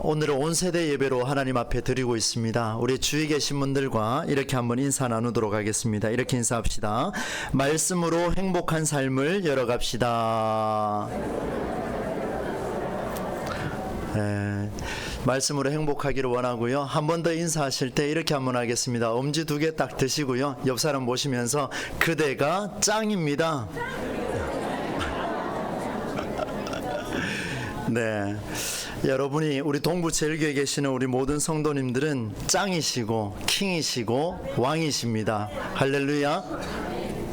오늘은 온 세대 예배로 하나님 앞에 드리고 있습니다. 우리 주위 계신 분들과 이렇게 한번 인사 나누도록 하겠습니다. 이렇게 인사합시다. 말씀으로 행복한 삶을 열어갑시다. 말씀으로 행복하기를 원하고요. 한 번 더 인사하실 때 이렇게 한번 하겠습니다. 엄지 2개 딱 드시고요. 옆 사람 보시면서 그대가 짱입니다. 네, 여러분이 우리 동부제일교회에 계시는 우리 모든 성도님들은 짱이시고 킹이시고 왕이십니다. 할렐루야.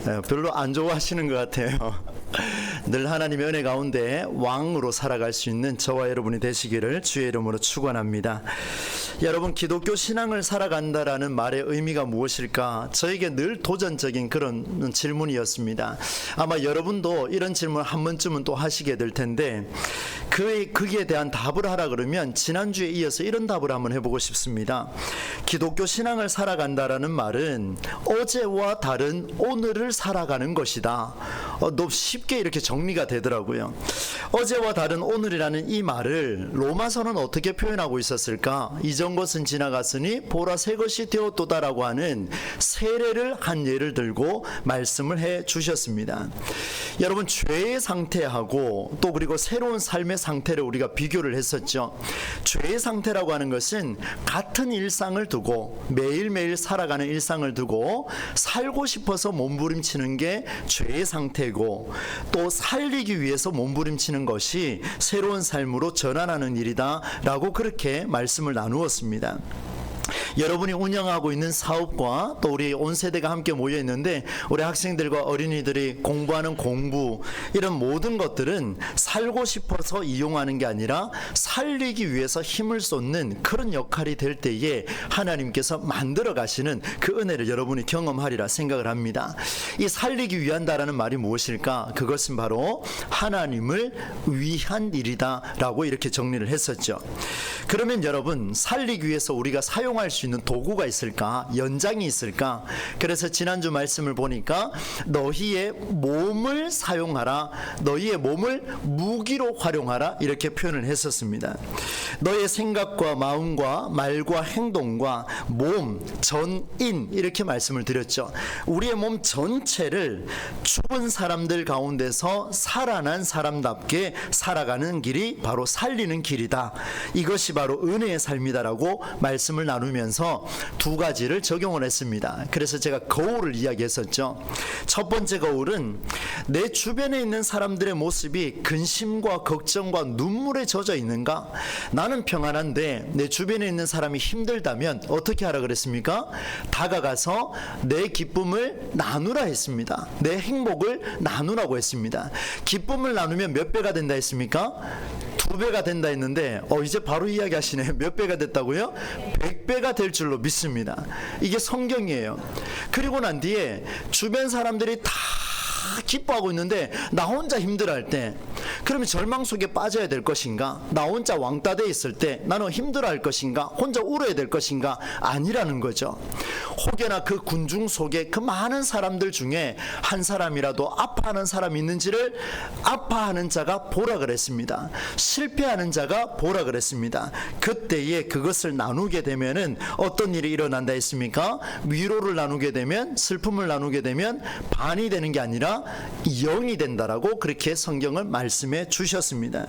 네, 별로 안 좋아하시는 것 같아요. 늘 하나님의 은혜 가운데 왕으로 살아갈 수 있는 저와 여러분이 되시기를 주의 이름으로 축원합니다. 여러분, 기독교 신앙을 살아간다라는 말의 의미가 무엇일까? 저에게 늘 도전적인 그런 질문이었습니다. 아마 여러분도 이런 질문 한 번쯤은 또 하시게 될 텐데 거기에 대한 답을 하라 그러면 지난주에 이어서 이런 답을 한번 해보고 싶습니다. 기독교 신앙을 살아간다라는 말은 어제와 다른 오늘을 살아가는 것이다. 너무 쉽게 이렇게 정리가 되더라고요. 어제와 다른 오늘이라는 이 말을 로마서는 어떻게 표현하고 있었을까? 이전 것은 지나갔으니 보라 새 것이 되었도다라고 하는 세례를 한 예를 들고 말씀을 해 주셨습니다. 여러분, 죄의 상태하고 또 그리고 새로운 삶의 상태를 우리가 비교를 했었죠. 죄의 상태라고 하는 것은 같은 일상을 두고 매일매일 살아가는 일상을 두고 살고 싶어서 몸부림치는 게 죄의 상태고, 또 살리기 위해서 몸부림치는 것이 새로운 삶으로 전환하는 일이다 라고 그렇게 말씀을 나누었습니다. 여러분이 운영하고 있는 사업과 또 우리 온 세대가 함께 모여 있는데 우리 학생들과 어린이들이 공부하는 공부, 이런 모든 것들은 살고 싶어서 이용하는 게 아니라 살리기 위해서 힘을 쏟는 그런 역할이 될 때에 하나님께서 만들어 가시는 그 은혜를 여러분이 경험하리라 생각을 합니다. 이 살리기 위한다라는 말이 무엇일까? 그것은 바로 하나님을 위한 일이다 라고 이렇게 정리를 했었죠. 그러면 여러분, 살리기 위해서 우리가 사용할 수 있는 도구가 있을까? 연장이 있을까? 그래서 지난주 말씀을 보니까 너희의 몸을 사용하라, 너희의 몸을 무기로 활용하라, 이렇게 표현을 했었습니다. 너의 생각과 마음과 말과 행동과 몸, 전인, 이렇게 말씀을 드렸죠. 우리의 몸 전체를 죽은 사람들 가운데서 살아난 사람답게 살아가는 길이 바로 살리는 길이다. 이것이 바로 은혜의 삶이다라고 말씀을 나누면서 두 가지를 적용을 했습니다. 그래서 제가 거울을 이야기했었죠. 첫 번째 거울은 내 주변에 있는 사람들의 모습이 근심과 걱정과 눈물에 젖어 있는가? 나는 평안한데 내 주변에 있는 사람이 힘들다면 어떻게 하라 그랬습니까? 다가가서 내 기쁨을 나누라 했습니다. 내 행복을 나누라고 했습니다. 기쁨을 나누면 몇 배가 된다 했습니까? 2배가 된다 했는데 이제 바로 이야기하시네. 몇 배가 됐다고요? 100배가 될 줄로 믿습니다. 이게 성경이에요. 그리고 난 뒤에 주변 사람들이 다 기뻐하고 있는데 나 혼자 힘들어할 때, 그러면 절망 속에 빠져야 될 것인가? 나 혼자 왕따 돼 있을 때 나는 힘들어할 것인가? 혼자 울어야 될 것인가? 아니라는 거죠. 혹여나 그 군중 속에 그 많은 사람들 중에 한 사람이라도 아파하는 사람이 있는지를 아파하는 자가 보라 그랬습니다. 실패하는 자가 보라 그랬습니다. 그때에 그것을 나누게 되면은 어떤 일이 일어난다 했습니까? 위로를 나누게 되면, 슬픔을 나누게 되면 반이 되는 게 아니라 0이 된다라고 그렇게 성경을 말씀해 주셨습니다.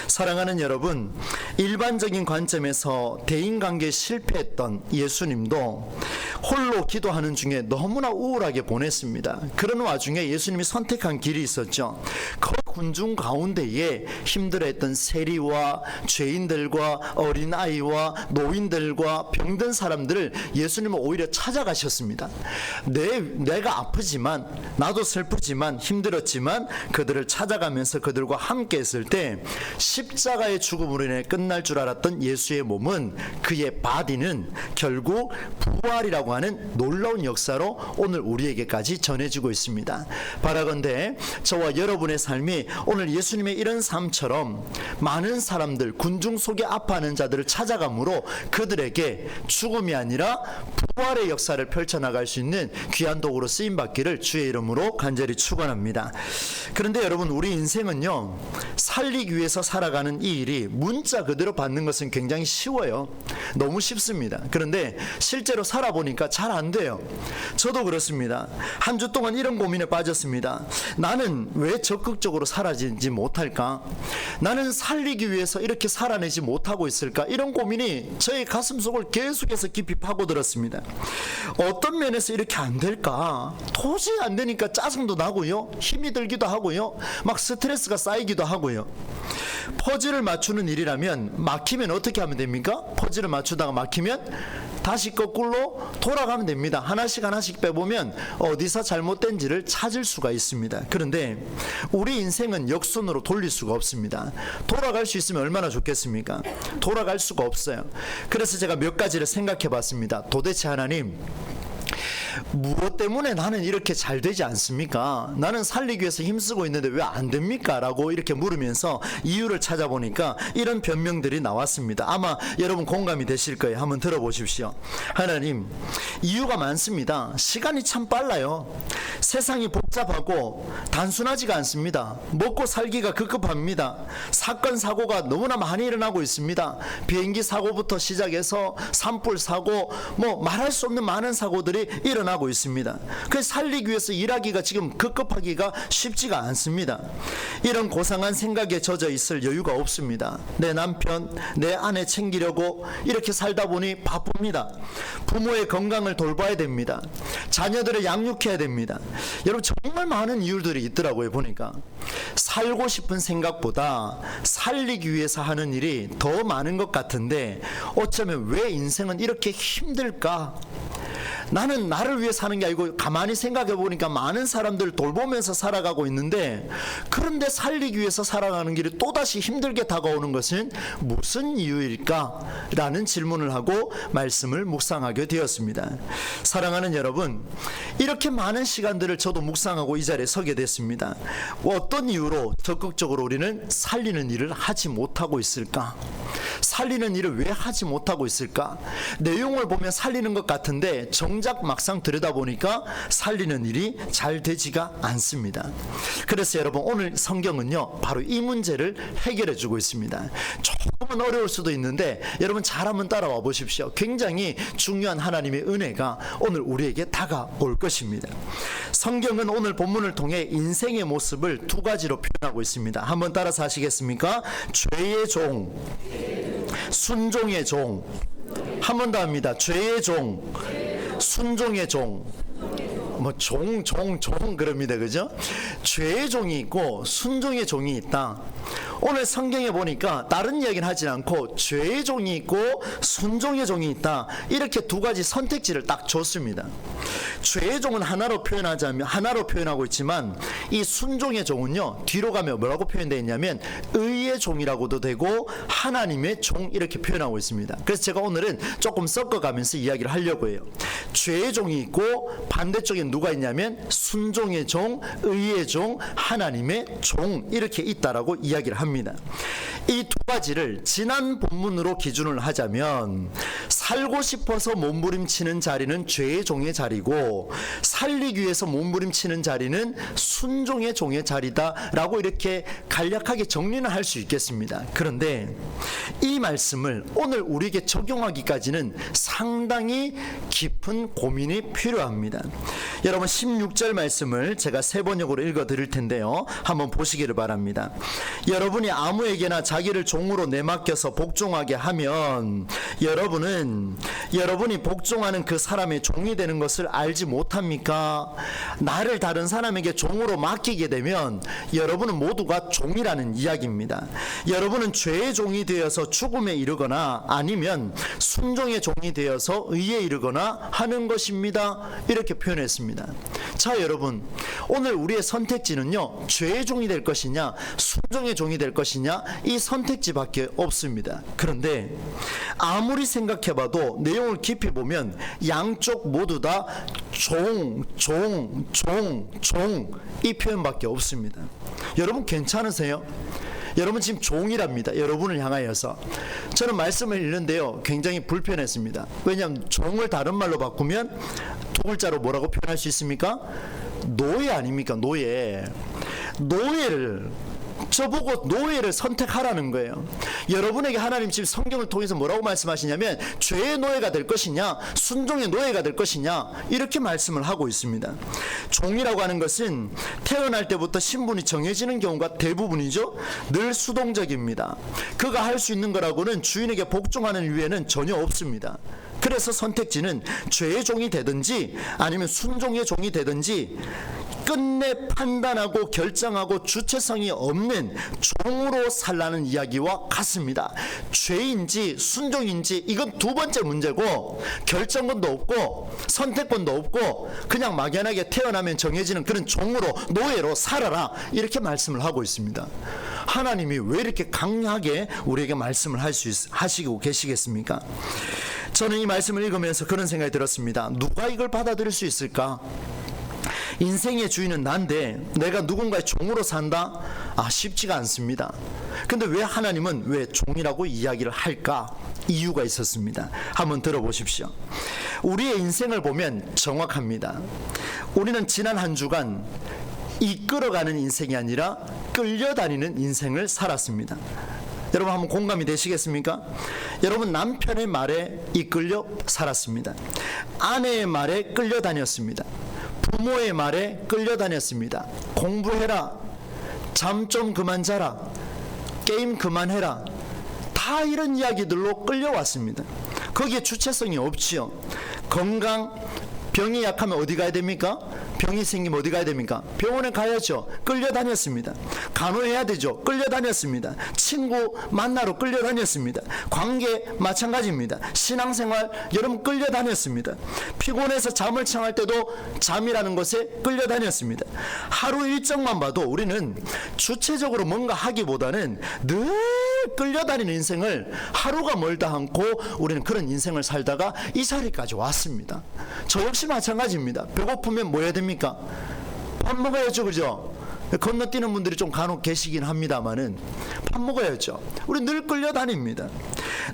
사랑하는 여러분, 일반적인 관점에서 대인관계에 실패했던 예수님도 홀로 기도하는 중에 너무나 우울하게 보냈습니다. 그런 와중에 예수님이 선택한 길이 있었죠. 그 군중 가운데에 힘들어했던 세리와 죄인들과 어린아이와 노인들과 병든 사람들을 예수님은 오히려 찾아가셨습니다. 내가 아프지만, 나도 슬프지만, 힘들었지만 그들을 찾아가면서 그들과 함께 했을 때 십자가의 죽음으로 인해 끝날 줄 알았던 예수의 몸은, 그의 바디는 결국 부활이라고 하는 놀라운 역사로 오늘 우리에게까지 전해지고 있습니다. 바라건대 저와 여러분의 삶이 오늘 예수님의 이런 삶처럼 많은 사람들, 군중 속에 아파하는 자들을 찾아감으로 그들에게 죽음이 아니라 부활의 역사를 펼쳐나갈 수 있는 귀한 도구로 쓰임받기를 주의 이름으로 간절히 축원합니다. 그런데 여러분, 우리 인생은요, 살리기 위해서 살아가는 이 일이 문자 그대로 받는 것은 굉장히 쉬워요. 너무 쉽습니다. 그런데 실제로 살아보니까 잘 안 돼요. 저도 그렇습니다. 한 주 동안 이런 고민에 빠졌습니다. 나는 왜 적극적으로 살아지지 못할까? 나는 살리기 위해서 이렇게 살아내지 못하고 있을까? 이런 고민이 저의 가슴속을 계속해서 깊이 파고들었습니다. 어떤 면에서 이렇게 안 될까? 도저히 안 되니까 짜증도 나고요, 힘이 들기도 하고요, 막 스트레스가 쌓이기도 하고요. 퍼즐을 맞추는 일이라면 막히면 어떻게 하면 됩니까? 퍼즐을 맞추다가 막히면 다시 거꾸로 돌아가면 됩니다. 하나씩 하나씩 빼보면 어디서 잘못된지를 찾을 수가 있습니다. 그런데 우리 인생은 역순으로 돌릴 수가 없습니다. 돌아갈 수 있으면 얼마나 좋겠습니까? 돌아갈 수가 없어요. 그래서 제가 몇 가지를 생각해 봤습니다. 도대체 하나님, 무엇 때문에 나는 이렇게 잘 되지 않습니까? 나는 살리기 위해서 힘쓰고 있는데 왜 안 됩니까? 라고 이렇게 물으면서 이유를 찾아보니까 이런 변명들이 나왔습니다. 아마 여러분 공감이 되실 거예요. 한번 들어보십시오. 하나님, 이유가 많습니다. 시간이 참 빨라요. 세상이 복잡하고 단순하지가 않습니다. 먹고 살기가 급급합니다. 사건 사고가 너무나 많이 일어나고 있습니다. 비행기 사고부터 시작해서 산불 사고, 말할 수 없는 많은 사고들이 일어나고 있습니다. 그래서 살리기 위해서 일하기가 지금 급급하기가 쉽지가 않습니다. 이런 고상한 생각에 젖어 있을 여유가 없습니다. 내 남편, 내 아내 챙기려고 이렇게 살다 보니 바쁩니다. 부모의 건강을 돌봐야 됩니다. 자녀들을 양육해야 됩니다. 여러분, 정말 많은 이유들이 있더라고요. 보니까 살고 싶은 생각보다 살리기 위해서 하는 일이 더 많은 것 같은데 어쩌면 왜 인생은 이렇게 힘들까? 나는 나를 위해 사는 게 아니고 가만히 생각해 보니까 많은 사람들 돌보면서 살아가고 있는데, 그런데 살리기 위해서 살아가는 길이 또다시 힘들게 다가오는 것은 무슨 이유일까? 라는 질문을 하고 말씀을 묵상하게 되었습니다. 사랑하는 여러분, 이렇게 많은 시간들을 저도 묵상하고 이 자리에 서게 됐습니다. 어떤 이유로 적극적으로 우리는 살리는 일을 하지 못하고 있을까? 살리는 일을 왜 하지 못하고 있을까? 내용을 보면 살리는 것 같은데 정작 막상 들여다보니까 살리는 일이 잘 되지가 않습니다. 그래서 여러분, 오늘 성경은요, 바로 이 문제를 해결해 주고 있습니다. 조금은 어려울 수도 있는데 여러분 잘 한번 따라와 보십시오. 굉장히 중요한 하나님의 은혜가 오늘 우리에게 다가올 것입니다. 성경은 오늘 본문을 통해 인생의 모습을 두 가지로 표현하고 있습니다. 한번 따라서 하시겠습니까? 죄의 종, 순종의 종. 한 번 더 합니다. 죄의 종, 순종의 종. 종 그럽니다. 그죠? 죄의 종이 있고 순종의 종이 있다. 오늘 성경에 보니까 다른 이야기는 하지 않고 죄의 종이 있고 순종의 종이 있다, 이렇게 두 가지 선택지를 딱 줬습니다. 죄의 종은 하나로 표현하고 있지만 이 순종의 종은요, 뒤로 가면 뭐라고 표현되어 있냐면 의의 종이라고도 되고 하나님의 종, 이렇게 표현하고 있습니다. 그래서 제가 오늘은 조금 섞어가면서 이야기를 하려고 해요. 죄의 종이 있고 반대쪽에 누가 있냐면 순종의 종, 의의 종, 하나님의 종, 이렇게 있다라고 이야기를 합니다. 이 두 가지를 지난 본문으로 기준을 하자면 살고 싶어서 몸부림치는 자리는 죄의 종의 자리고 살리기 위해서 몸부림치는 자리는 순종의 종의 자리다라고 이렇게 간략하게 정리는 할 수 있겠습니다. 그런데 이 말씀을 오늘 우리에게 적용하기까지는 상당히 깊은 고민이 필요합니다. 여러분, 16절 말씀을 제가 세 번역으로 읽어 드릴 텐데요, 한번 보시기를 바랍니다. 여러분이 아무에게나 자기를 종으로 내맡겨서 복종하게 하면 여러분이 복종하는 그 사람의 종이 되는 것을 알지 못합니까? 나를 다른 사람에게 종으로 맡기게 되면 여러분은 모두가 종이라는 이야기입니다. 여러분은 죄의 종이 되어서 죽음에 이르거나 아니면 순종의 종이 되어서 의에 이르거나 하는 것입니다. 이렇게 표현했습니다. 자, 여러분, 오늘 우리의 선택지는요, 죄의 종이 될 것이냐 순종의 종이 될 것이냐, 이 선택지밖에 없습니다. 그런데 아무리 생각해봐도 내용을 깊이 보면 양쪽 모두 다 종, 이 표현밖에 없습니다. 여러분 괜찮으세요? 여러분 지금 종이랍니다. 여러분을 향하여서. 저는 말씀을 읽는데요, 굉장히 불편했습니다. 왜냐하면 종을 다른 말로 바꾸면 두 글자로 뭐라고 표현할 수 있습니까? 노예 아닙니까? 노예. 노예를, 저보고 노예를 선택하라는 거예요. 여러분에게 하나님 지금 성경을 통해서 뭐라고 말씀하시냐면 죄의 노예가 될 것이냐, 순종의 노예가 될 것이냐, 이렇게 말씀을 하고 있습니다. 종이라고 하는 것은 태어날 때부터 신분이 정해지는 경우가 대부분이죠. 늘 수동적입니다. 그가 할 수 있는 거라고는 주인에게 복종하는 이유에는 전혀 없습니다. 그래서 선택지는 죄의 종이 되든지 아니면 순종의 종이 되든지 끝내 판단하고 결정하고 주체성이 없는 종으로 살라는 이야기와 같습니다. 죄인지 순종인지 이건 두 번째 문제고, 결정권도 없고 선택권도 없고 그냥 막연하게 태어나면 정해지는 그런 종으로, 노예로 살아라, 이렇게 말씀을 하고 있습니다. 하나님이 왜 이렇게 강하게 우리에게 말씀을 하시고 계시겠습니까? 저는 이 말씀을 읽으면서 그런 생각이 들었습니다. 누가 이걸 받아들일 수 있을까? 인생의 주인은 난데 내가 누군가의 종으로 산다? 쉽지가 않습니다. 근데 왜 하나님은 왜 종이라고 이야기를 할까? 이유가 있었습니다. 한번 들어보십시오. 우리의 인생을 보면 정확합니다. 우리는 지난 한 주간 이끌어가는 인생이 아니라 끌려다니는 인생을 살았습니다. 여러분 한번 공감이 되시겠습니까? 여러분 남편의 말에 이끌려 살았습니다. 아내의 말에 끌려다녔습니다. 부모의 말에 끌려다녔습니다. 공부해라, 잠 좀 그만 자라, 게임 그만해라, 다 이런 이야기들로 끌려왔습니다. 거기에 주체성이 없지요. 건강, 병이 약하면 어디 가야 됩니까? 병이 생기면 어디 가야 됩니까? 병원에 가야죠. 끌려다녔습니다. 간호해야 되죠. 끌려다녔습니다. 친구 만나러 끌려다녔습니다. 관계 마찬가지입니다. 신앙생활 여러분 끌려다녔습니다. 피곤해서 잠을 청할 때도 잠이라는 것에 끌려다녔습니다. 하루 일정만 봐도 우리는 주체적으로 뭔가 하기보다는 늘 끌려다니는 인생을 하루가 멀다 않고 우리는 그런 인생을 살다가 이 자리까지 왔습니다. 저 역시 마찬가지입니다. 배고프면 뭐 해야 됩니까? 밥 먹어야죠, 그죠? 건너뛰는 분들이 좀 간혹 계시긴 합니다만은 밥 먹어야죠. 우리 늘 끌려다닙니다.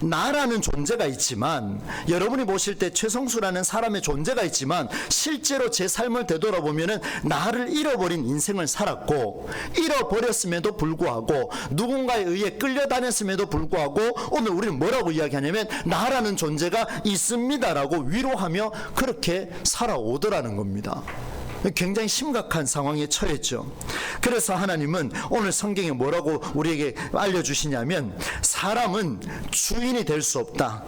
나라는 존재가 있지만, 여러분이 보실 때 최성수라는 사람의 존재가 있지만 실제로 제 삶을 되돌아보면은 나를 잃어버린 인생을 살았고, 잃어버렸음에도 불구하고 누군가에 의해 끌려다녔음에도 불구하고 오늘 우리는 뭐라고 이야기하냐면 나라는 존재가 있습니다라고 위로하며 그렇게 살아오더라는 겁니다. 굉장히 심각한 상황에 처했죠. 그래서 하나님은 오늘 성경에 뭐라고 우리에게 알려주시냐면 사람은 주인이 될 수 없다.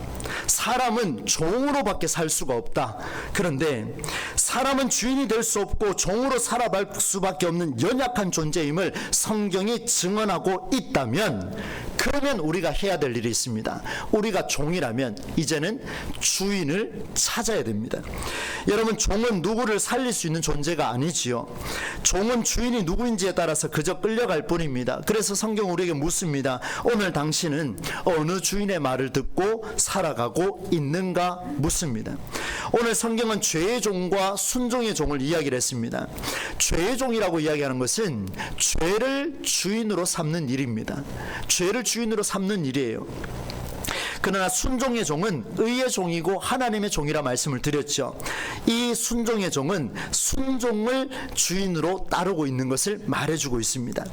사람은 종으로밖에 살 수가 없다. 그런데 사람은 주인이 될 수 없고 종으로 살아갈 수밖에 없는 연약한 존재임을 성경이 증언하고 있다면, 그러면 우리가 해야 될 일이 있습니다. 우리가 종이라면 이제는 주인을 찾아야 됩니다. 여러분, 종은 누구를 살릴 수 있는 존재가 아니지요. 종은 주인이 누구인지에 따라서 그저 끌려갈 뿐입니다. 그래서 성경 우리에게 묻습니다. 오늘 당신은 어느 주인의 말을 듣고 살아가고 있는가 묻습니다. 오늘 성경은 죄의 종과 순종의 종을 이야기를 했습니다. 죄의 종이라고 이야기하는 것은 죄를 주인으로 삼는 일입니다. 죄를 주인으로 삼는 일이에요. 그러나 순종의 종은 의의 종이고 하나님의 종이라 말씀을 드렸죠. 이 순종의 종은 순종을 주인으로 따르고 있는 것을 말해주고 있습니다.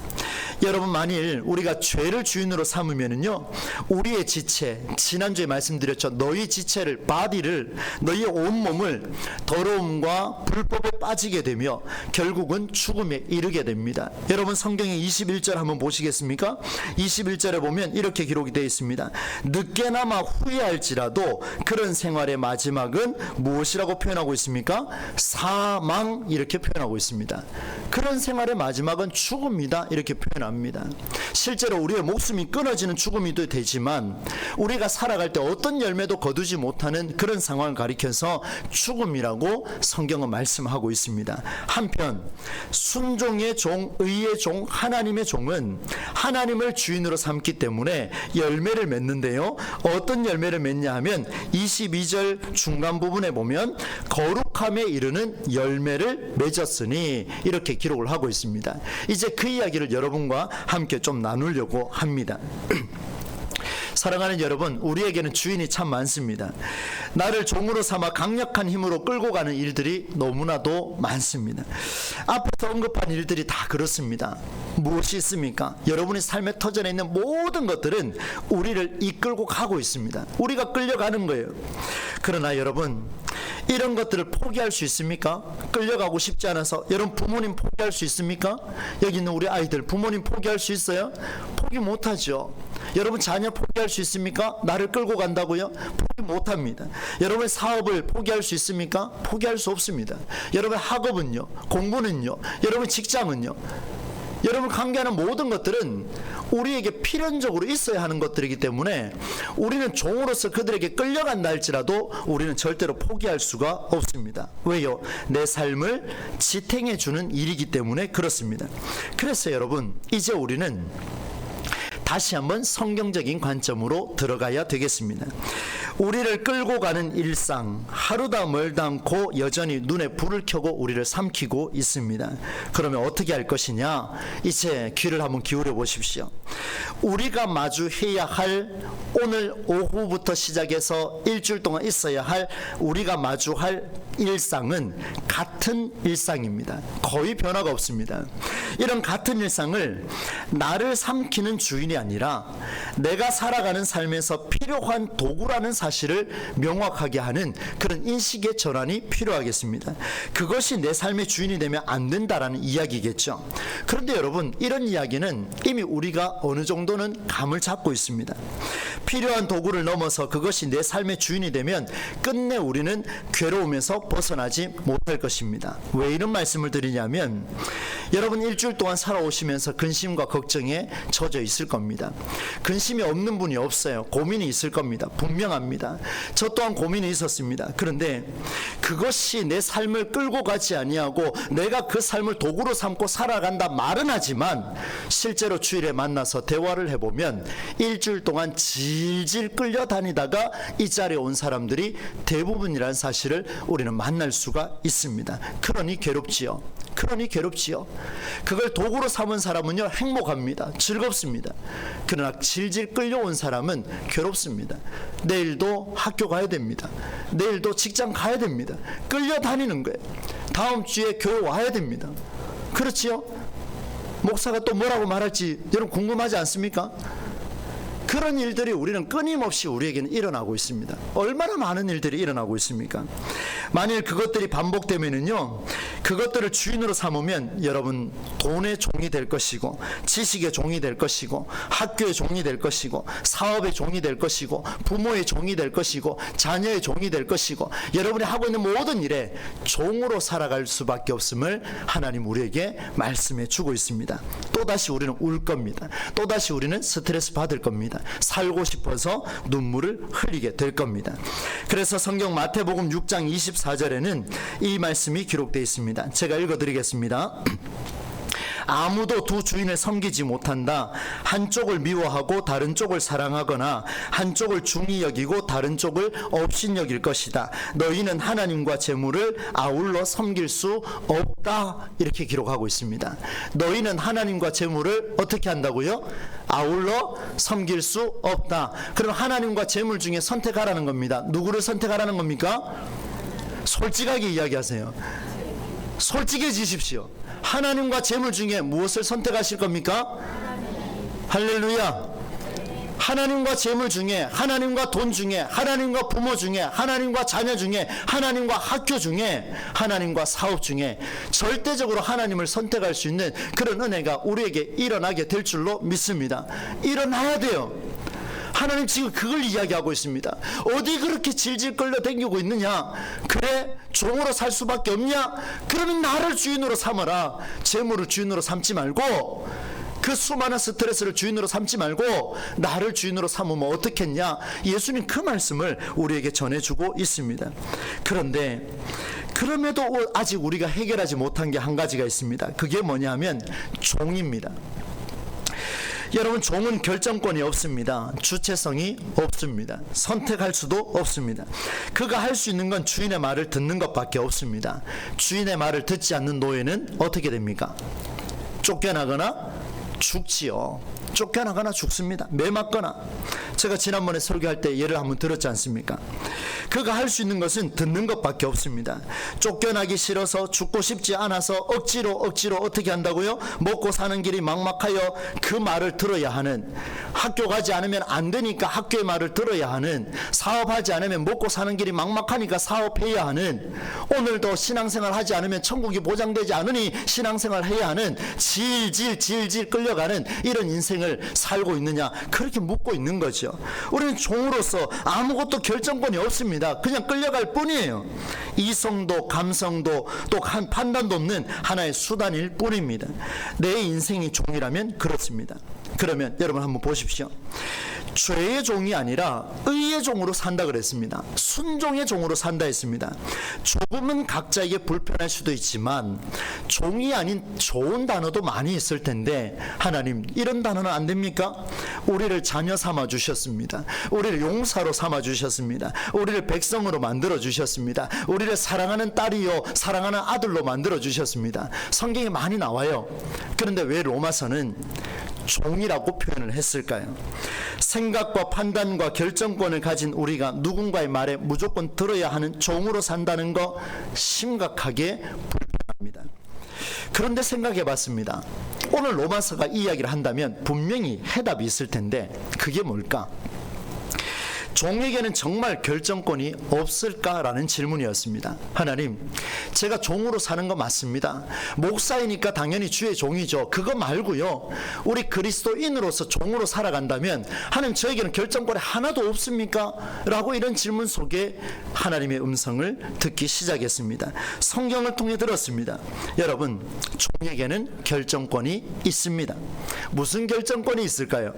여러분, 만일 우리가 죄를 주인으로 삼으면은요, 우리의 지체, 지난주에 말씀드렸죠. 너희 지체를, 바디를, 너희의 온몸을 더러움과 불법에 빠지게 되며 결국은 죽음에 이르게 됩니다. 여러분, 성경의 21절 한번 보시겠습니까? 21절에 보면 이렇게 기록이 되어 있습니다. 늦게나마 후회할지라도 그런 생활의 마지막은 무엇이라고 표현하고 있습니까? 사망, 이렇게 표현하고 있습니다. 그런 생활의 마지막은 죽음이다, 이렇게 표현합니다. 실제로 우리의 목숨이 끊어지는 죽음이 되지만 우리가 살아갈 때 어떤 열매도 거두지 못하는 그런 상황을 가리켜서 죽음이라고 성경은 말씀하고 있습니다. 한편 순종의 종, 의의 종, 하나님의 종은 하나님을 주인으로 삼기 때문에 열매를 맺는데요, 어떤 열매를 맺냐 하면 22절 중간 부분에 보면 거룩함에 이르는 열매를 맺었으니, 이렇게 기록을 하고 있습니다. 이제 그 이야기를 여러분과 여러분과 함께 좀 나누려고 합니다. 사랑하는 여러분, 우리에게는 주인이 참 많습니다. 나를 종으로 삼아 강력한 힘으로 끌고 가는 일들이 너무나도 많습니다. 앞에서 언급한 일들이 다 그렇습니다. 무엇이 있습니까? 여러분의 삶의 터전에 있는 모든 것들은 우리를 이끌고 가고 있습니다. 우리가 끌려가는 거예요. 그러나 여러분, 이런 것들을 포기할 수 있습니까? 끌려가고 싶지 않아서. 여러분, 부모님 포기할 수 있습니까? 여기 있는 우리 아이들 부모님 포기할 수 있어요? 포기 못하죠. 여러분, 자녀 포기할 수 있습니까? 나를 끌고 간다고요? 포기 못합니다. 여러분의 사업을 포기할 수 있습니까? 포기할 수 없습니다. 여러분의 학업은요? 공부는요? 여러분의 직장은요? 여러분 관계하는 모든 것들은 우리에게 필연적으로 있어야 하는 것들이기 때문에 우리는 종으로서 그들에게 끌려간다 할지라도 우리는 절대로 포기할 수가 없습니다. 왜요? 내 삶을 지탱해 주는 일이기 때문에 그렇습니다. 그래서 여러분, 이제 우리는 다시 한번 성경적인 관점으로 들어가야 되겠습니다. 우리를 끌고 가는 일상, 하루다 멀다 않고 여전히 눈에 불을 켜고 우리를 삼키고 있습니다. 그러면 어떻게 할 것이냐? 이제 귀를 한번 기울여 보십시오. 우리가 마주해야 할, 오늘 오후부터 시작해서 일주일 동안 있어야 할, 우리가 마주할 일상은 같은 일상입니다. 거의 변화가 없습니다. 이런 같은 일상을 나를 삼키는 주인이 아니라 내가 살아가는 삶에서 필요한 도구라는 사실을 명확하게 하는 그런 인식의 전환이 필요하겠습니다. 그것이 내 삶의 주인이 되면 안 된다라는 이야기겠죠. 그런데 여러분, 이런 이야기는 이미 우리가 어느 정도는 감을 잡고 있습니다. 필요한 도구를 넘어서 그것이 내 삶의 주인이 되면 끝내 우리는 괴로움에서 벗어나지 못할 것입니다. 왜 이런 말씀을 드리냐면, 여러분 일주일 동안 살아오시면서 근심과 걱정에 젖어 있을 겁니다. 근심이 없는 분이 없어요. 고민이 있을 겁니다. 분명합니다. 저 또한 고민이 있었습니다. 그런데 그것이 내 삶을 끌고 가지 아니하고 내가 그 삶을 도구로 삼고 살아간다 말은 하지만 실제로 주일에 만나서 대화를 해보면 일주일 동안 질질 끌려다니다가 이 자리에 온 사람들이 대부분이라는 사실을 우리는 만날 수가 있습니다. 그러니 괴롭지요. 그걸 도구로 삼은 사람은요, 행복합니다. 즐겁습니다. 그러나 질질 끌려온 사람은 괴롭습니다. 내일도 학교 가야 됩니다. 내일도 직장 가야 됩니다. 끌려다니는 거예요. 다음 주에 교회 와야 됩니다. 그렇지요? 목사가 또 뭐라고 말할지 여러분 궁금하지 않습니까? 그런 일들이 우리는 끊임없이 우리에게는 일어나고 있습니다. 얼마나 많은 일들이 일어나고 있습니까? 만일 그것들이 반복되면은요, 그것들을 주인으로 삼으면 여러분 돈의 종이 될 것이고, 지식의 종이 될 것이고, 학교의 종이 될 것이고, 사업의 종이 될 것이고, 부모의 종이 될 것이고, 자녀의 종이 될 것이고, 여러분이 하고 있는 모든 일에 종으로 살아갈 수밖에 없음을 하나님 우리에게 말씀해 주고 있습니다. 또다시 우리는 울 겁니다. 또다시 우리는 스트레스 받을 겁니다. 살고 싶어서 눈물을 흘리게 될 겁니다. 그래서 성경 마태복음 6장 24절에는 이 말씀이 기록되어 있습니다. 제가 읽어드리겠습니다. 아무도 두 주인을 섬기지 못한다. 한쪽을 미워하고 다른 쪽을 사랑하거나 한쪽을 중히 여기고 다른 쪽을 업신 여길 것이다. 너희는 하나님과 재물을 아울러 섬길 수 없다. 이렇게 기록하고 있습니다. 너희는 하나님과 재물을 어떻게 한다고요? 아울러 섬길 수 없다. 그럼 하나님과 재물 중에 선택하라는 겁니다. 누구를 선택하라는 겁니까? 솔직하게 이야기하세요. 솔직해지십시오. 하나님과 재물 중에 무엇을 선택하실 겁니까? 할렐루야. 하나님과 재물 중에, 하나님과 돈 중에, 하나님과 부모 중에, 하나님과 자녀 중에, 하나님과 학교 중에, 하나님과 사업 중에 절대적으로 하나님을 선택할 수 있는 그런 은혜가 우리에게 일어나게 될 줄로 믿습니다. 일어나야 돼요. 하나님 지금 그걸 이야기하고 있습니다. 어디 그렇게 질질 끌려다니고 있느냐? 그래? 종으로 살 수밖에 없냐? 그러면 나를 주인으로 삼아라. 재물을 주인으로 삼지 말고, 그 수많은 스트레스를 주인으로 삼지 말고 나를 주인으로 삼으면 어떻겠냐? 예수님 그 말씀을 우리에게 전해주고 있습니다. 그런데 그럼에도 아직 우리가 해결하지 못한 게 한 가지가 있습니다. 그게 뭐냐면 종입니다. 여러분, 종은 결정권이 없습니다. 주체성이 없습니다. 선택할 수도 없습니다. 그가 할 수 있는 건 주인의 말을 듣는 것밖에 없습니다. 주인의 말을 듣지 않는 노예는 어떻게 됩니까? 쫓겨나거나 죽지요. 쫓겨나거나 죽습니다. 매 맞거나. 제가 지난번에 설교할 때 예를 한번 들었지 않습니까? 그가 할 수 있는 것은 듣는 것밖에 없습니다. 쫓겨나기 싫어서, 죽고 싶지 않아서 억지로 어떻게 한다고요? 먹고 사는 길이 막막하여 그 말을 들어야 하는, 학교 가지 않으면 안 되니까 학교의 말을 들어야 하는, 사업하지 않으면 먹고 사는 길이 막막하니까 사업해야 하는, 오늘도 신앙생활 하지 않으면 천국이 보장되지 않으니 신앙생활 해야 하는, 질질 끌려가는 이런 인생을 살고 있느냐, 그렇게 묻고 있는 거죠. 우리는 종으로서 아무것도 결정권이 없습니다. 그냥 끌려갈 뿐이에요. 이성도 감성도 또 판단도 없는 하나의 수단일 뿐입니다. 내 인생이 종이라면 그렇습니다. 그러면 여러분 한번 보십시오. 죄의 종이 아니라 의의 종으로 산다 그랬습니다. 순종의 종으로 산다 했습니다. 조금은 각자에게 불편할 수도 있지만 종이 아닌 좋은 단어도 많이 있을 텐데, 하나님 이런 단어는 안 됩니까? 우리를 자녀 삼아 주셨습니다. 우리를 용사로 삼아 주셨습니다. 우리를 백성으로 만들어 주셨습니다. 우리를 사랑하는 딸이요 사랑하는 아들로 만들어 주셨습니다. 성경에 많이 나와요. 그런데 왜 로마서는 종이라고 표현을 했을까요? 생각과 판단과 결정권을 가진 우리가 누군가의 말에 무조건 들어야 하는 종으로 산다는 거 심각하게 불편합니다. 그런데 생각해 봤습니다. 오늘 로마서가 이 이야기를 한다면 분명히 해답이 있을 텐데 그게 뭘까? 종에게는 정말 결정권이 없을까라는 질문이었습니다. 하나님, 제가 종으로 사는 거 맞습니다. 목사이니까 당연히 주의 종이죠. 그거 말고요, 우리 그리스도인으로서 종으로 살아간다면 하나님, 저에게는 결정권이 하나도 없습니까? 라고 이런 질문 속에 하나님의 음성을 듣기 시작했습니다. 성경을 통해 들었습니다. 여러분, 종에게는 결정권이 있습니다. 무슨 결정권이 있을까요?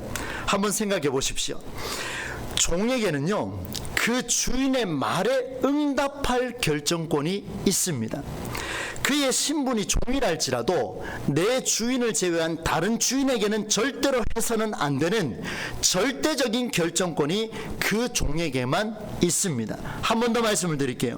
한번 생각해 보십시오. 종에게는요, 그 주인의 말에 응답할 결정권이 있습니다. 그의 신분이 종이랄지라도 내 주인을 제외한 다른 주인에게는 절대로 해서는 안 되는 절대적인 결정권이 그 종에게만 있습니다. 한 번 더 말씀을 드릴게요.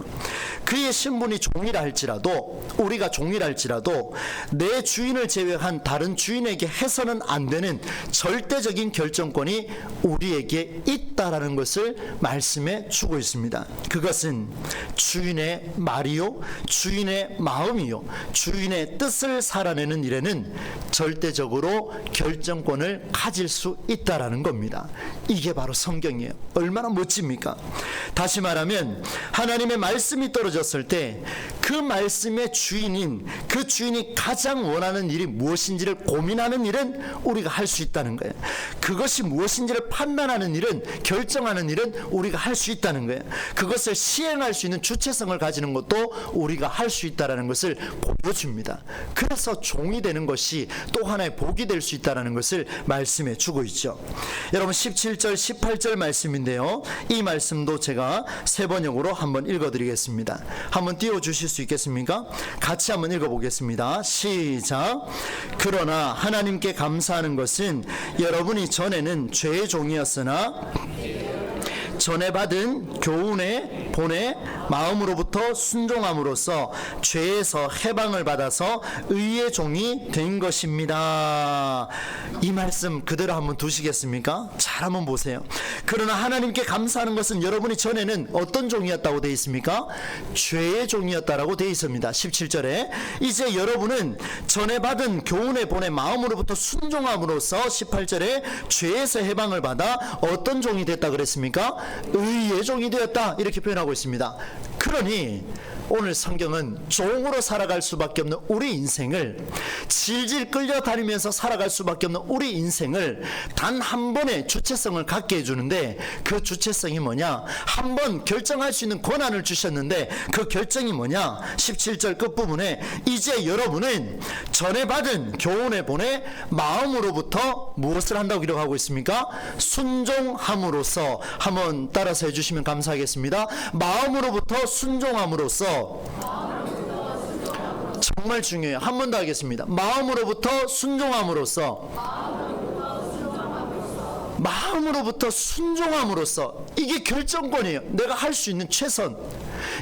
그의 신분이 종이라 할지라도, 우리가 종이라 할지라도 내 주인을 제외한 다른 주인에게 해서는 안 되는 절대적인 결정권이 우리에게 있다라는 것을 말씀해 주고 있습니다. 그것은 주인의 말이요, 주인의 마음이요, 주인의 뜻을 살아내는 일에는 절대적으로 결정권을 가질 수 있다라는 겁니다. 이게 바로 성경이에요. 얼마나 멋집니까? 다시 말하면 하나님의 말씀이 떨어졌을 때 그 말씀의 주인인, 그 주인이 가장 원하는 일이 무엇인지를 고민하는 일은 우리가 할 수 있다는 거예요. 그것이 무엇인지를 판단하는 일은, 결정하는 일은 우리가 할 수 있다는 거예요. 그것을 시행할 수 있는 주체성을 가지는 것도 우리가 할 수 있다는 것을 보여줍니다. 그래서 종이 되는 것이 또 하나의 복이 될 수 있다는 것을 말씀해 주고 있죠. 여러분, 17절 18절 말씀인데요, 이 말씀도 제가 세 번역으로 한번 읽어드리겠습니다. 한번 띄워주실 수 있겠습니까? 같이 한번 읽어보겠습니다. 시작. 그러나 하나님께 감사하는 것은 여러분이 전에는 죄의 종이었으나 전에 받은 교훈의 본의 마음으로부터 순종함으로써 죄에서 해방을 받아서 의의 종이 된 것입니다. 이 말씀 그대로 한번 두시겠습니까? 잘 한번 보세요. 그러나 하나님께 감사하는 것은 여러분이 전에는 어떤 종이었다고 되어 있습니까? 죄의 종이었다라고 되어 있습니다. 17절에 이제 여러분은 전에 받은 교훈의 본의 마음으로부터 순종함으로써 18절에 죄에서 해방을 받아 어떤 종이 됐다 그랬습니까? 의의 종이 되었다, 이렇게 표현하고 있습니다. 그러니 오늘 성경은 종으로 살아갈 수밖에 없는 우리 인생을, 질질 끌려다니면서 살아갈 수밖에 없는 우리 인생을 단 한 번의 주체성을 갖게 해주는데, 그 주체성이 뭐냐? 한 번 결정할 수 있는 권한을 주셨는데 그 결정이 뭐냐? 17절 끝부분에 이제 여러분은 전에 받은 교훈의 본의 마음으로부터 무엇을 한다고 기록하고 있습니까? 순종함으로써. 한번 따라서 해주시면 감사하겠습니다. 마음으로부터 순종함으로써. 정말 중요해요. 한 번 더 하겠습니다. 마음으로부터 순종함으로써. 마음으로부터 순종함으로써. 이게 결정권이에요. 내가 할 수 있는 최선.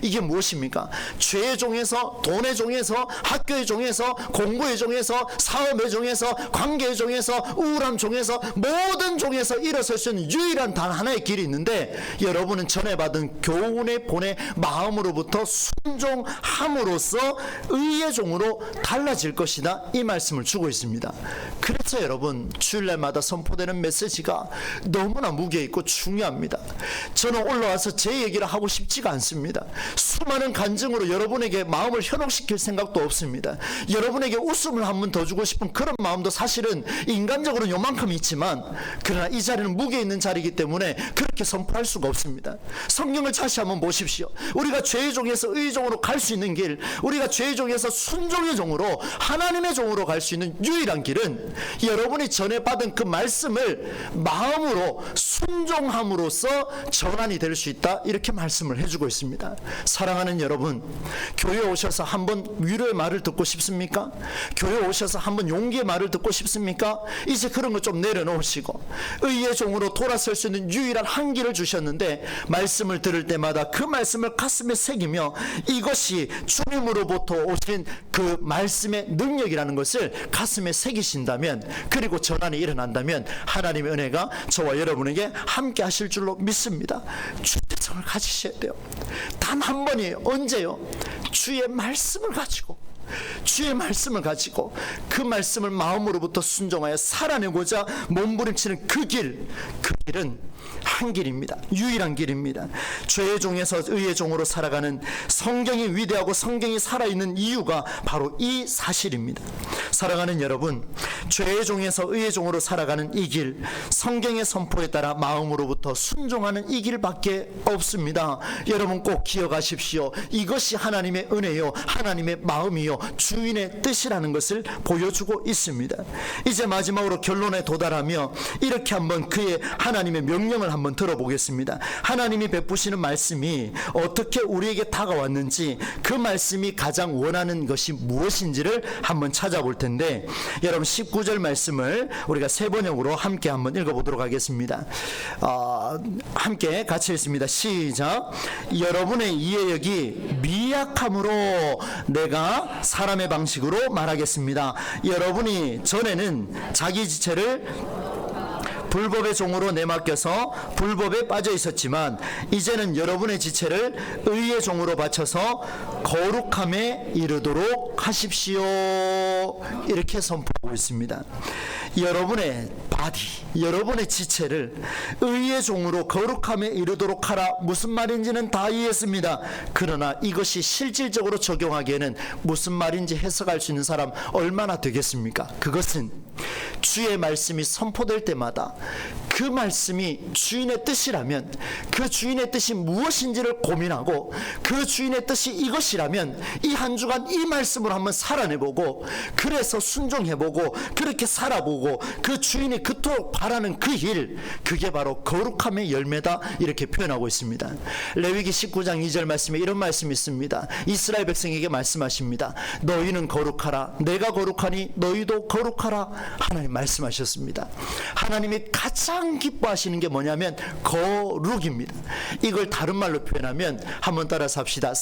이게 무엇입니까? 죄의 종에서, 돈의 종에서, 학교의 종에서, 공부의 종에서, 사업의 종에서, 관계의 종에서, 우울함 종에서, 모든 종에서 일어설 수 있는 유일한 단 하나의 길이 있는데, 여러분은 전에 받은 교훈의 본의 마음으로부터 순종함으로써 의의 종으로 달라질 것이다, 이 말씀을 주고 있습니다. 그래서 여러분, 주일날마다 선포되는 메시지가 너무나 무게 있고 중요합니다. 저는 올라와서 제 얘기를 하고 싶지가 않습니다. 수많은 간증으로 여러분에게 마음을 현혹시킬 생각도 없습니다. 여러분에게 웃음을 한 번 더 주고 싶은 그런 마음도 사실은 인간적으로는 요만큼 있지만, 그러나 이 자리는 무게 있는 자리이기 때문에 그렇게 선포할 수가 없습니다. 성경을 다시 한번 보십시오. 우리가 죄의 종에서 의의 종으로 갈 수 있는 길, 우리가 죄의 종에서 순종의 종으로 하나님의 종으로 갈 수 있는 유일한 길은 여러분이 전에 받은 그 말씀을 마음으로 순종함으로써 전환이 될 수 있다, 이렇게 말씀을 해주고 있습니다. 사랑하는 여러분, 교회에 오셔서 한번 위로의 말을 듣고 싶습니까? 교회에 오셔서 한번 용기의 말을 듣고 싶습니까? 이제 그런 거 좀 내려놓으시고 의의 종으로 돌아설 수 있는 유일한 한 길을 주셨는데, 말씀을 들을 때마다 그 말씀을 가슴에 새기며 이것이 주님으로부터 오신 그 말씀의 능력이라는 것을 가슴에 새기신다면, 그리고 전환이 일어난다면 하나님의 은혜가 저와 여러분에게 함께 하실 줄로 믿습니다. 주체성을 가지셔야 돼요. 단 한 번이에요. 언제요? 주의 말씀을 가지고, 주의 말씀을 가지고 그 말씀을 마음으로부터 순종하여 살아내고자 몸부림치는 그 길은 한 길입니다. 유일한 길입니다. 죄의 종에서 의의 종으로 살아가는, 성경이 위대하고 성경이 살아있는 이유가 바로 이 사실입니다. 사랑하는 여러분, 죄의 종에서 의의 종으로 살아가는 이 길, 성경의 선포에 따라 마음으로부터 순종하는 이 길밖에 없습니다. 여러분 꼭 기억하십시오. 이것이 하나님의 은혜요, 하나님의 마음이요, 주인의 뜻이라는 것을 보여주고 있습니다. 이제 마지막으로 결론에 도달하며 이렇게 한번 그의 하나님의 명령을 한번 들어보겠습니다. 하나님이 베푸시는 말씀이 어떻게 우리에게 다가왔는지, 그 말씀이 가장 원하는 것이 무엇인지를 한번 찾아볼 텐데, 여러분 19절 말씀을 우리가 세 번역으로 함께 한번 읽어보도록 하겠습니다. 함께 같이 읽습니다. 시작. 여러분의 이해력이 미약함으로 내가 사람의 방식으로 말하겠습니다. 여러분이 전에는 자기 지체를 불법의 종으로 내맡겨서 불법에 빠져 있었지만, 이제는 여러분의 지체를 의의 종으로 바쳐서 거룩함에 이르도록 하십시오, 이렇게 선포하고 있습니다. 여러분의 바디, 여러분의 지체를 의의 종으로 거룩함에 이르도록 하라, 무슨 말인지는 다 이해했습니다. 그러나 이것이 실질적으로 적용하기에는 무슨 말인지 해석할 수 있는 사람 얼마나 되겠습니까? 그것은 주의 말씀이 선포될 때마다 그 말씀이 주인의 뜻이라면, 그 주인의 뜻이 무엇인지를 고민하고, 그 주인의 뜻이 이것이라면 이 한 주간 이 말씀으로 한번 살아내보고, 그래서 순종해보고, 그렇게 살아보고, 그 주인이 그토록 바라는 그 일, 그게 바로 거룩함의 열매다, 이렇게 표현하고 있습니다. 레위기 19장 2절 말씀에 이런 말씀이 있습니다. 이스라엘 백성에게 말씀하십니다. 너희는 거룩하라, 내가 거룩하니 너희도 거룩하라, 하나님 말씀하셨습니다. 하나님이 가장 기뻐하시는 게 뭐냐면 거룩입니다. 이걸 다른 말로 표현하면 한번 따라서 합시다.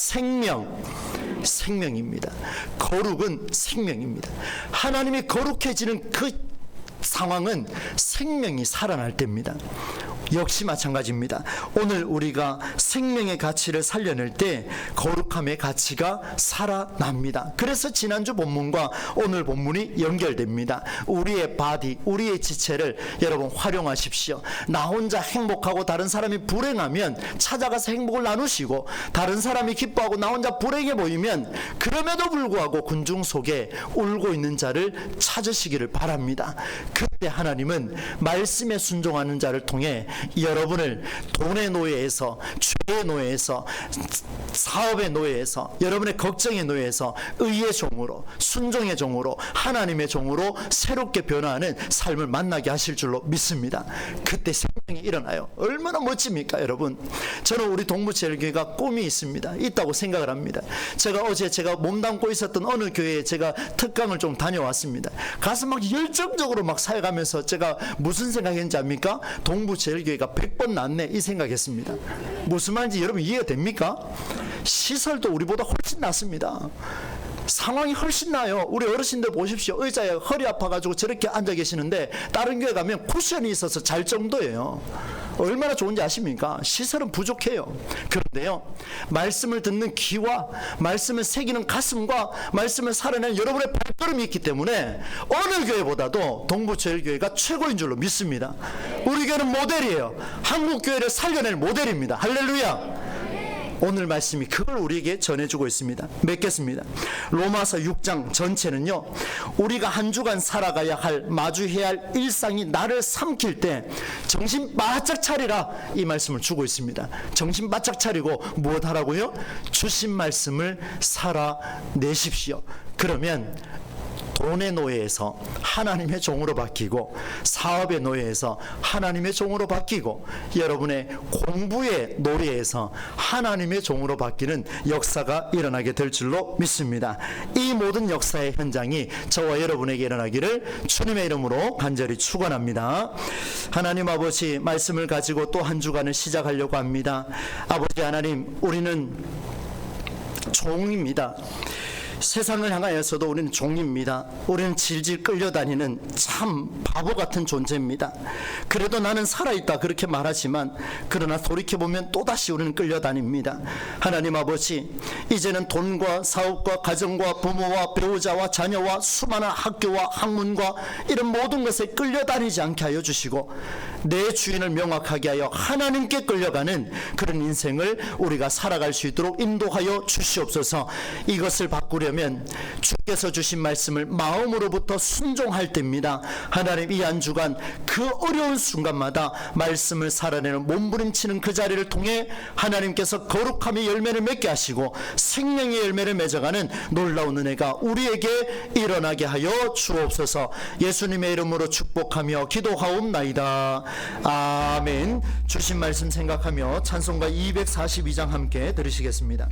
생명입니다. 거룩은 생명입니다. 하나님이 거룩해지는 그 상황은 생명이 살아날 때입니다. 역시 마찬가지입니다. 오늘 우리가 생명의 가치를 살려낼 때 거룩함의 가치가 살아납니다. 그래서 지난주 본문과 오늘 본문이 연결됩니다. 우리의 바디, 우리의 지체를 여러분 활용하십시오. 나 혼자 행복하고 다른 사람이 불행하면 찾아가서 행복을 나누시고, 다른 사람이 기뻐하고 나 혼자 불행해 보이면 그럼에도 불구하고 군중 속에 울고 있는 자를 찾으시기를 바랍니다. 그때 하나님은 말씀에 순종하는 자를 통해 여러분을 돈의 노예에서, 죄의 노예에서, 사업의 노예에서, 여러분의 걱정의 노예에서 의의 종으로, 순종의 종으로, 하나님의 종으로 새롭게 변화하는 삶을 만나게 하실 줄로 믿습니다. 그때 생명이 일어나요. 얼마나 멋집니까 여러분. 저는 우리 동부제일교회가 꿈이 있다고 생각을 합니다. 제가 어제 몸담고 있었던 어느 교회에 제가 특강을 좀 다녀왔습니다. 가서 막 열정적으로 막 사역하면서 제가 무슨 생각했는지 압니까? 동부제일교회가 100번 낫네, 이 생각했습니다. 무슨 무슨 말인지 여러분 이해가 됩니까? 시설도 우리보다 훨씬 낫습니다. 상황이 훨씬 나아요. 우리 어르신들 보십시오. 의자에 허리 아파가지고 저렇게 앉아 계시는데 다른 교회 가면 쿠션이 있어서 잘 정도예요. 얼마나 좋은지 아십니까? 시설은 부족해요. 그런데요, 말씀을 듣는 귀와 말씀을 새기는 가슴과 말씀을 살아내는 여러분의 발걸음이 있기 때문에 어느 교회보다도 동부제일교회가 최고인 줄로 믿습니다. 우리 교회는 모델이에요. 한국 교회를 살려낼 모델입니다. 할렐루야. 오늘 말씀이 그걸 우리에게 전해주고 있습니다. 맺겠습니다. 로마서 6장 전체는요, 우리가 한 주간 살아가야 할, 마주해야 할 일상이 나를 삼킬 때 정신 바짝 차리라, 이 말씀을 주고 있습니다. 정신 바짝 차리고 무엇 하라고요? 주신 말씀을 살아내십시오. 그러면 돈의 노예에서 하나님의 종으로 바뀌고, 사업의 노예에서 하나님의 종으로 바뀌고, 여러분의 공부의 노예에서 하나님의 종으로 바뀌는 역사가 일어나게 될 줄로 믿습니다. 이 모든 역사의 현장이 저와 여러분에게 일어나기를 주님의 이름으로 간절히 축원합니다. 하나님 아버지, 말씀을 가지고 또 한 주간을 시작하려고 합니다. 아버지 하나님, 우리는 종입니다. 세상을 향하여서도 우리는 종입니다. 우리는 질질 끌려다니는 참 바보 같은 존재입니다. 그래도 나는 살아있다 그렇게 말하지만, 그러나 돌이켜보면 또다시 우리는 끌려다닙니다. 하나님 아버지, 이제는 돈과 사업과 가정과 부모와 배우자와 자녀와 수많은 학교와 학문과 이런 모든 것에 끌려다니지 않게 하여 주시고, 내 주인을 명확하게 하여 하나님께 끌려가는 그런 인생을 우리가 살아갈 수 있도록 인도하여 주시옵소서. 이것을 바꾸려면 주께서 주신 말씀을 마음으로부터 순종할 때입니다. 하나님, 이 한 주간 그 어려운 순간마다 말씀을 살아내는 몸부림치는 그 자리를 통해 하나님께서 거룩함의 열매를 맺게 하시고 생명의 열매를 맺어가는 놀라운 은혜가 우리에게 일어나게 하여 주옵소서. 예수님의 이름으로 축복하며 기도하옵나이다. 아멘. 주신 말씀 생각하며 찬송가 242장 함께 들으시겠습니다.